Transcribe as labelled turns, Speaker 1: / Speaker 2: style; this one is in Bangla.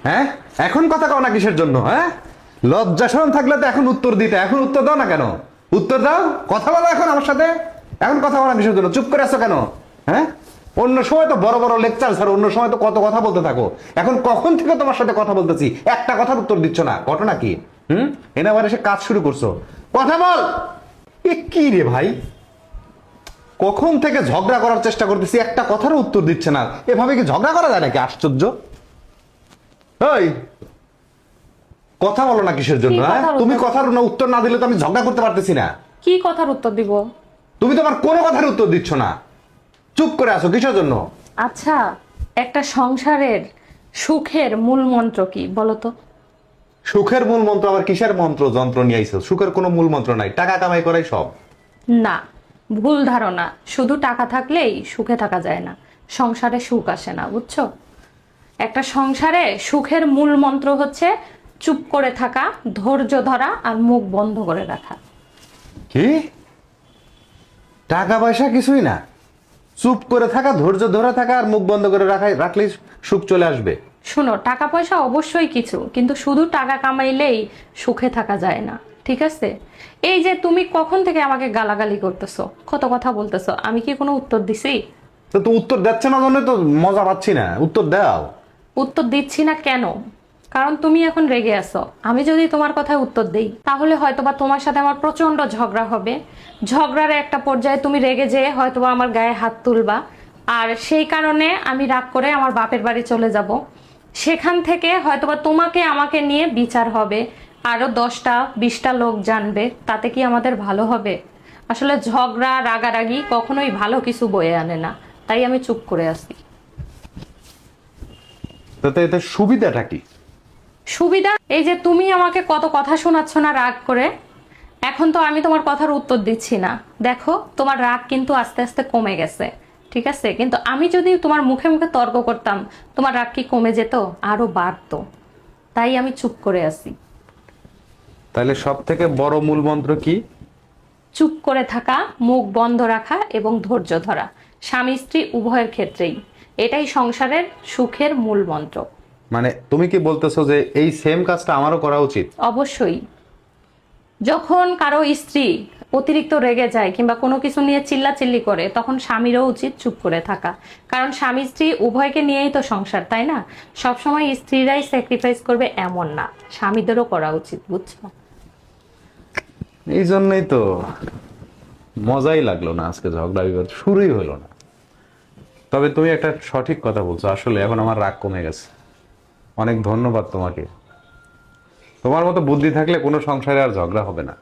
Speaker 1: হ্যাঁ, এখন কথা কও না কিসের জন্য? হ্যাঁ, লজ্জা শরম থাকলে তো এখন উত্তর দিতে, এখন উত্তর দাও না কেন? উত্তর দাও, কথা বলো এখন আমার সাথে। এখন কথা বলো না কিসের জন্য? চুপ করে আছো কেন? হ্যাঁ, অন্য সময় তো বড় বড় লেকচার স্যার, অন্য সময় তো কত কথা বলতে থাকো। এখন কখন থেকে তোমার সাথে কথা বলতেছি, একটা কথার উত্তর দিচ্ছ না, ঘটনা কি? এনে আবার এসে কাজ শুরু করছো, কথা বল। এ কি রে ভাই, কখন থেকে ঝগড়া করার চেষ্টা করতেছি, একটা কথারও উত্তর দিচ্ছে না। এভাবে কি ঝগড়া করা যায় নাকি? আশ্চর্য। ওই কথা বলো না কিসের জন্য?
Speaker 2: কি
Speaker 1: হ্যাঁ,
Speaker 2: কথার
Speaker 1: তুমি
Speaker 2: উত্তর?
Speaker 1: কথার উত্তর না দিলে তো আমি ঝগড়া করতে পারতেছি না।
Speaker 2: কি কথার উত্তর দিব?
Speaker 1: তুমি তো আমার কোনো কথার উত্তর দিচ্ছ না, চুপ করে আছো কিসের জন্য?
Speaker 2: আচ্ছা, একটা সংসারের সুখের মূল মন্ত্র কি বলো তো?
Speaker 1: সুখের মূল মন্ত্র আবার কিসের মন্ত্র যন্ত্র নিয়ে আইছো? সুখের কোনো মূল মন্ত্র নাই, টাকা কামাই করাই সব।
Speaker 2: না, ভুল ধারণা। শুধু টাকা থাকলেই সুখে থাকা যায় না, সংসারে সুখ আসে না, বুঝছো? একটা সংসারে সুখের মূল মন্ত্র হচ্ছে চুপ করে থাকা, ধৈর্য ধরা আর মুখ বন্ধ করে রাখা।
Speaker 1: কি? টাকা পয়সা কিছুই না, চুপ করে থাকা, ধৈর্য ধরে থাকা আর মুখ বন্ধ করে রাখলেই সুখ চলে আসবে?
Speaker 2: শোনো, টাকা পয়সা অবশ্যই কিছু, কিন্তু শুধু টাকা কামাইলেই সুখে থাকা যায় না, ঠিক আছে? এই যে তুমি কখন থেকে আমাকে গালাগালি করতেছো, কত কথা বলতেছো, আমি কি কোনো উত্তর দিছি?
Speaker 1: তো তো উত্তর দিচ্ছে না জন্য তো মজা পাচ্ছি না, উত্তর দাও।
Speaker 2: উত্তর দিচ্ছি না কেন? কারণ তুমি এখন রেগে আছো। আমি যদি তোমার কথায় উত্তর দেই তাহলে হয়তোবা তোমার সাথে আমার প্রচন্ড ঝগড়া হবে। ঝগড়ার একটা পর্যায়ে তুমি রেগে যেয়ে হয়তোবা আমার গায়ে হাত তুলবা, আর সেই কারণে আমি রাগ করে আমার বাপের বাড়ি চলে যাব। সেখান থেকে হয়তোবা তোমাকে আমাকে নিয়ে বিচার হবে, আরো 10টা 20টা লোক জানবে, তাতে কি আমাদের ভালো হবে? আসলে ঝগড়া রাগারাগি কখনোই ভালো কিছু বয়ে আনে না, তাই আমি চুপ করে আছি।
Speaker 1: তাতে এতে সুবিধাটা কি?
Speaker 2: সুবিধা এই যে তুমি আমাকে কত কথা শোনাচ্ছ না রাগ করে। এখন তো আমি তোমার কথার উত্তর দিচ্ছি না, দেখো তোমার রাগ কিন্তু আস্তে আস্তে কমে গেছে, ঠিক আছে? কিন্তু আমি যদি তোমার মুখে মুখে তর্ক করতাম, তোমার রাগ কি কমে যেত? আরো বাড়তো। তাই আমি চুপ করে আছি।
Speaker 1: তাহলে সব থেকে বড় মূল মন্ত্র কি?
Speaker 2: চুপ করে থাকা, মুখ বন্ধ রাখা এবং ধৈর্য ধরা, স্বামী স্ত্রী উভয়ের ক্ষেত্রেই। এটাই সংসারের সুখের মূল মন্ত্র।
Speaker 1: মানে তুমি কি বলতেছো যে এই সেম কাজটা আমারও করা উচিত?
Speaker 2: অবশ্যই। যখন কারো স্ত্রী অতিরিক্ত রেগে যায় কিংবা কোনো কিছু নিয়ে চিল্লাচিল্লি করে, তখন স্বামীরও উচিত চুপ করে থাকা। কারণ স্বামী স্ত্রী উভয়কে নিয়েই তো সংসার, তাই না? সবসময় স্ত্রীরাই স্যাক্রিফাইস করবে এমন না, স্বামীদেরও করা উচিত, বুঝছো?
Speaker 1: এই জন্যই তো মজাই লাগলো না, আজকে ঝগড়া বিবাদ শুরুই হলো না। তবে তুমি একটা সঠিক কথা বলছো, আসলে এখন আমার রাগ কমে গেছে। অনেক ধন্যবাদ তোমাকে। তোমার মতো বুদ্ধি থাকলে কোনো সংসারে আর ঝগড়া হবে না।